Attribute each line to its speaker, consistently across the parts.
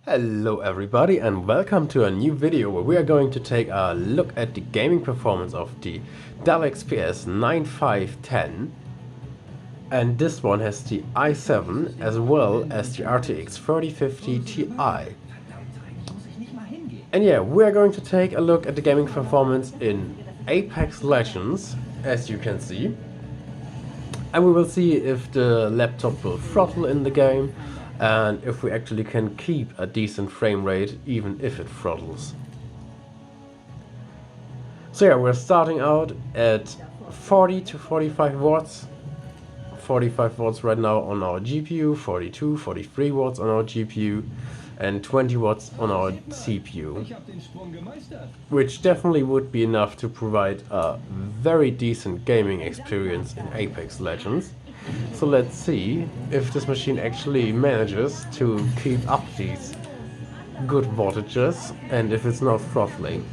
Speaker 1: Hello everybody and welcome to a new video where we are going to take a look at the gaming performance of the Dell XPS 9510, and this one has the i7 as well as the RTX 3050 Ti. And yeah, we are going to take a look at the gaming performance in Apex Legends, as you can see, and we will see if the laptop will throttle in the game and if we actually can keep a decent frame rate even if it throttles. So yeah, we're starting out at 40 to 45 watts. 45 watts right now on our GPU, 42, 43 watts on our GPU, and 20 watts on our CPU. Which definitely would be enough to provide a very decent gaming experience in Apex Legends. So let's see if this machine actually manages to keep up these good voltages and if it's not throttling.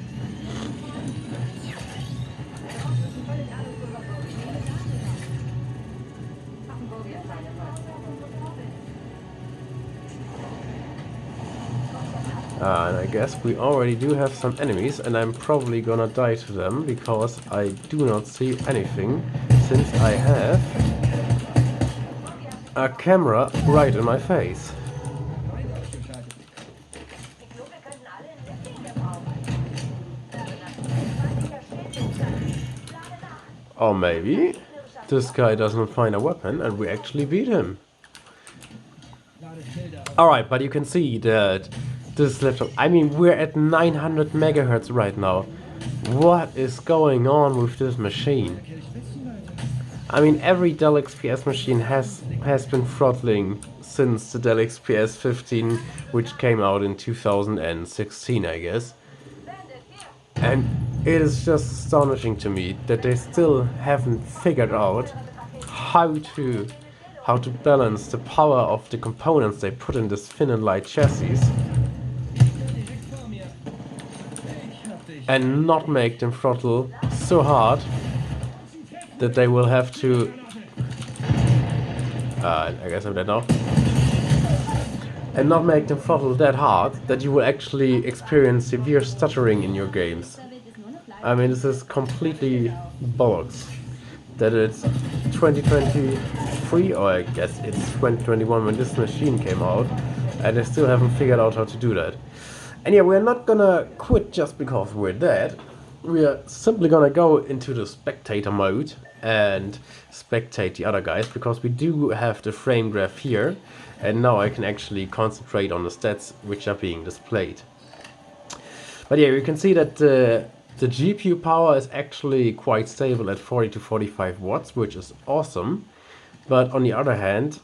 Speaker 1: And I guess we already do have some enemies, and I'm probably gonna die to them because I do not see anything since I have a camera right in my face. Or maybe this guy doesn't find a weapon and we actually beat him. Alright, but you can see that this laptop, I mean, we're at 900 megahertz right now. What is going on with this machine? I mean, every Dell XPS machine has been throttling since the Dell XPS 15, which came out in 2016, I guess. And it is just astonishing to me that they still haven't figured out how to balance the power of the components they put in this thin and light chassis and not make them throttle so hard that they will have to I guess I'm dead now. And not make them throttle that hard that you will actually experience severe stuttering in your games. I mean, this is completely bollocks that it's 2023, or I guess it's 2021 when this machine came out, and they still haven't figured out how to do that. And yeah, we're not gonna quit just because we're dead. We are simply gonna go into the spectator mode and spectate the other guys, because we do have the frame graph here, and now I can actually concentrate on the stats which are being displayed. But yeah, you can see that the GPU power is actually quite stable at 40 to 45 watts, which is awesome. But on the other hand,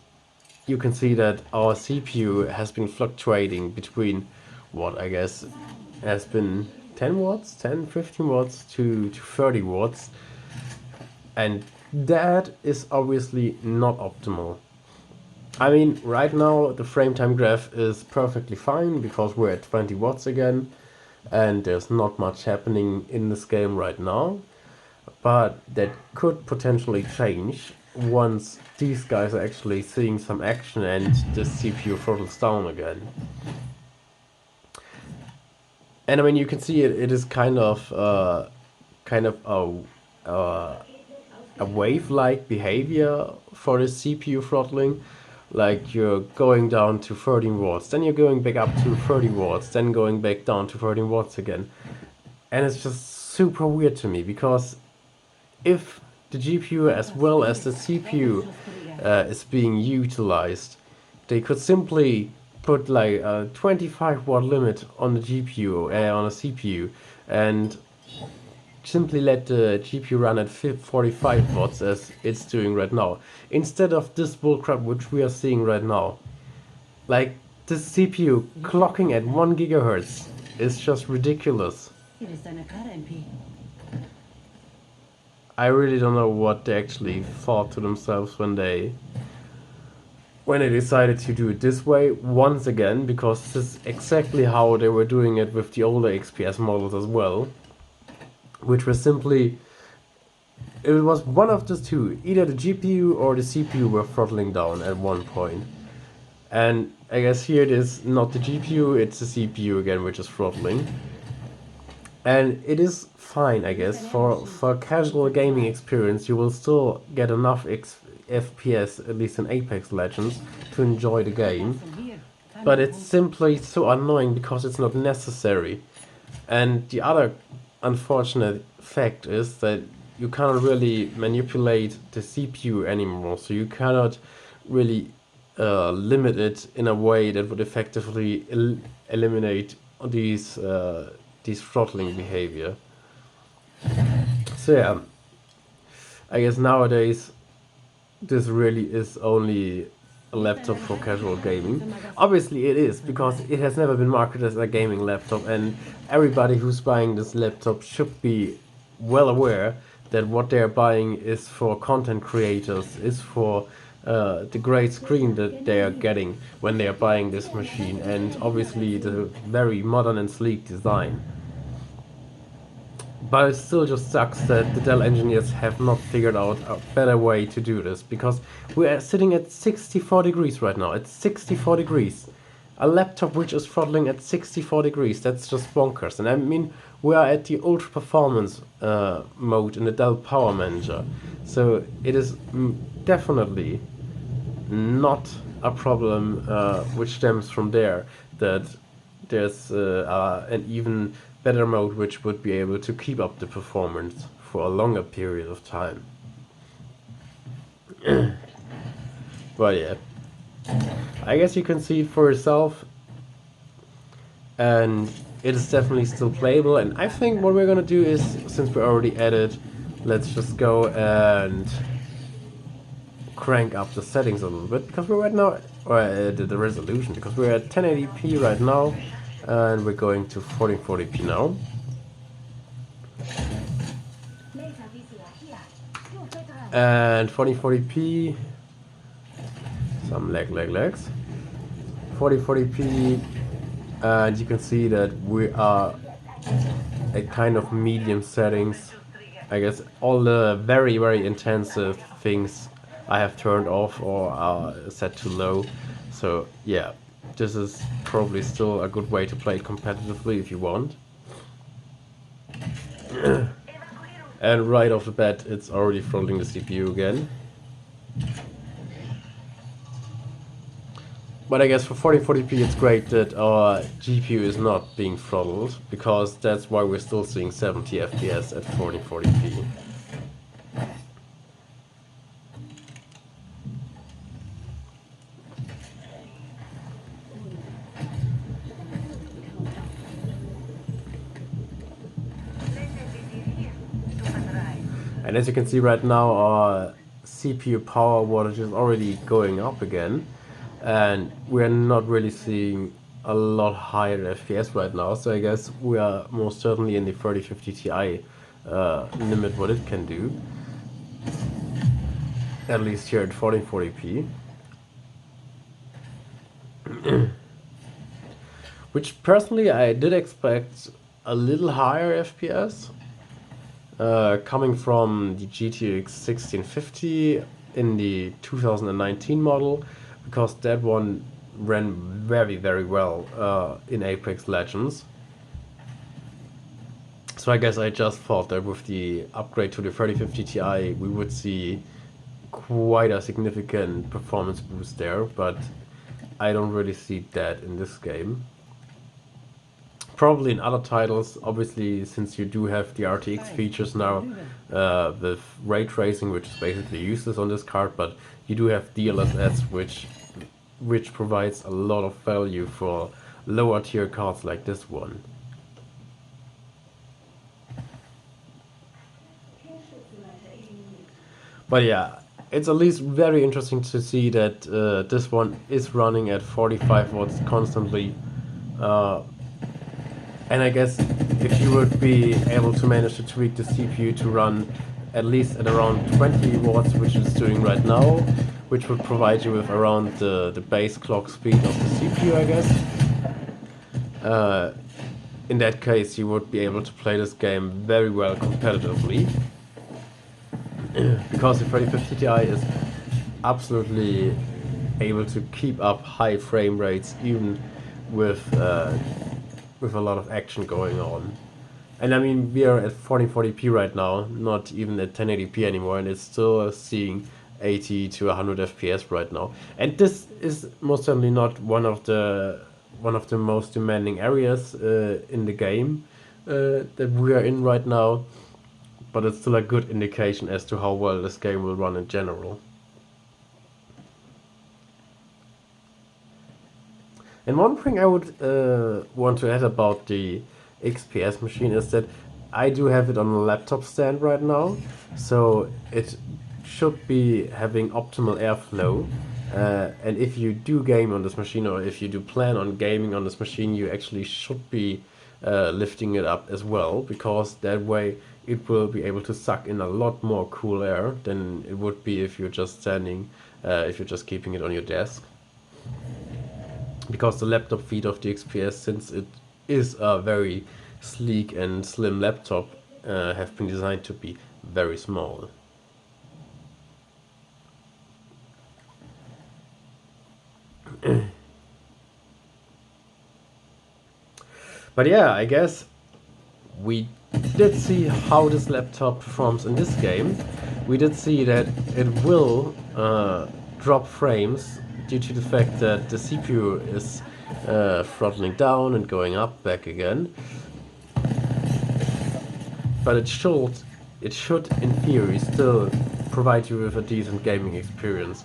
Speaker 1: you can see that our CPU has been fluctuating between what I guess has been 10 watts, 10, 15 watts to 30 watts. And that is obviously not optimal. I mean, right now the frame time graph is perfectly fine because we're at 20 watts again and there's not much happening in this game right now. But that could potentially change once these guys are actually seeing some action and the CPU throttles down again. And I mean, you can see it is kind of a wave-like behavior for the CPU throttling. Like, you're going down to 13 watts, then you're going back up to 30 watts, then going back down to 13 watts again. And it's just super weird to me, because if the GPU as well as the CPU is being utilized, they could simply put like a 25 watt limit on the GPU, on a CPU, and simply let the GPU run at 45 watts as it's doing right now, instead of this bullcrap which we are seeing right now. Like, this CPU clocking at 1 gigahertz is just ridiculous. I really don't know what they actually thought to themselves when they decided to do it this way once again, because this is exactly how they were doing it with the older XPS models as well. Which was simply, it was one of the two, either the GPU or the CPU were throttling down at one point. And I guess here it is not the GPU, it's the CPU again, which is throttling. And it is fine, I guess. For casual gaming experience, you will still get enough FPS, at least in Apex Legends, to enjoy the game. But it's simply so annoying because it's not necessary. And the other unfortunate fact is that you cannot really manipulate the CPU anymore, so you cannot really limit it in a way that would effectively eliminate these throttling behavior. So yeah, I guess nowadays this really is only a laptop for casual gaming. Obviously it is, because it has never been marketed as a gaming laptop, and everybody who's buying this laptop should be well aware that what they're buying is for content creators, is for the great screen that they are getting when they are buying this machine, and obviously the very modern and sleek design. But it still just sucks that the Dell engineers have not figured out a better way to do this, because we are sitting at 64 degrees right now. It's 64 degrees. A laptop which is throttling at 64 degrees, that's just bonkers. And I mean, we are at the ultra performance mode in the Dell Power Manager. So it is definitely not a problem which stems from there, that there's an even better mode which would be able to keep up the performance for a longer period of time. But yeah, I guess you can see it for yourself, and it is definitely still playable. And I think what we're gonna do is, since we're already at it, let's just go and crank up the settings a little bit, because we're right now, or the resolution, because we're at 1080p right now, and we're going to 1440p now. And 1440p, some lags. 1440p, and you can see that we are at kind of medium settings. I guess all the very intensive things I have turned off or are set to low. So yeah, this is probably still a good way to play competitively if you want. And right off the bat, it's already throttling the CPU again. But I guess for 1440p it's great that our GPU is not being throttled, because that's why we're still seeing 70 FPS at 1440p. And as you can see right now, our CPU power wattage is already going up again, and we're not really seeing a lot higher FPS right now, so I guess we are most certainly in the 3050 Ti limit what it can do, at least here at 1440p. Which personally I did expect a little higher FPS. Coming from the GTX 1650 in the 2019 model, because that one ran very well in Apex Legends. So I guess I just thought that with the upgrade to the 3050 Ti we would see quite a significant performance boost there, but I don't really see that in this game. Probably in other titles, obviously, since you do have the RTX features now with ray tracing, which is basically useless on this card, but you do have DLSS, which provides a lot of value for lower tier cards like this one. But yeah, it's at least very interesting to see that this one is running at 45 watts constantly. And I guess if you would be able to manage to tweak the CPU to run at least at around 20 watts, which it's doing right now, which would provide you with around the base clock speed of the CPU, I guess. In that case, you would be able to play this game very well competitively. Because the 3050 Ti is absolutely able to keep up high frame rates even with a lot of action going on. And I mean, we are at 1440p right now, not even at 1080p anymore, and it's still seeing 80 to 100 FPS right now. And this is most certainly not one of the most demanding areas in the game that we are in right now, but it's still a good indication as to how well this game will run in general. And one thing I would want to add about the XPS machine is that I do have it on a laptop stand right now, so it should be having optimal airflow. And if you do game on this machine, or if you do plan on gaming on this machine, you actually should be lifting it up as well, because that way it will be able to suck in a lot more cool air than it would be if you're just standing, if you're just keeping it on your desk. Because the laptop feet of the XPS, since it is a very sleek and slim laptop, have been designed to be very small. But yeah, I guess we did see how this laptop performs in this game. We did see that it will drop frames due to the fact that the CPU is throttling down and going up back again. But it should in theory still provide you with a decent gaming experience.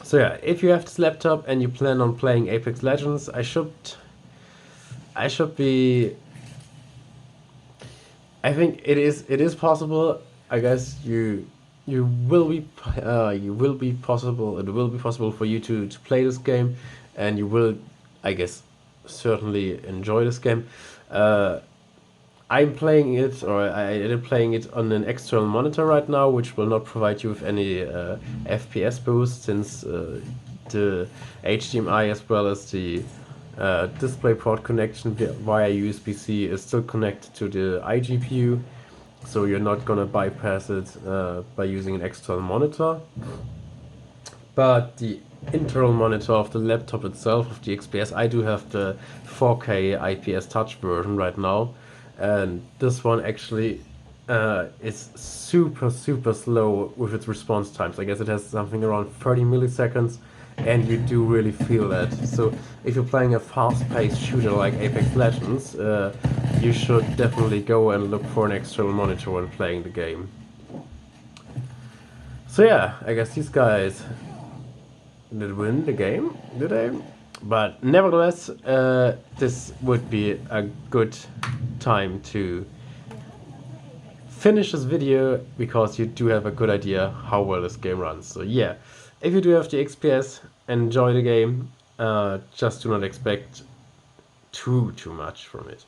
Speaker 1: So yeah, if you have this laptop and you plan on playing Apex Legends, I think it is possible. I guess it will be possible for you to play this game, and you will, I guess, certainly enjoy this game. I'm playing it, or I am playing it on an external monitor right now, which will not provide you with any FPS boost, since the HDMI as well as the DisplayPort connection via USB-C is still connected to the iGPU, so you're not gonna bypass it by using an external monitor. But the internal monitor of the laptop itself, of the XPS, I do have the 4K IPS touch version right now, and this one actually is super slow with its response times. I guess it has something around 30 milliseconds, and you do really feel that. So if you're playing a fast-paced shooter like Apex Legends, you should definitely go and look for an external monitor when playing the game. So yeah, I guess these guys did win the game, did they? But nevertheless, this would be a good time to finish this video, because you do have a good idea how well this game runs. So yeah, if you do have the XPS, enjoy the game, just do not expect too much from it.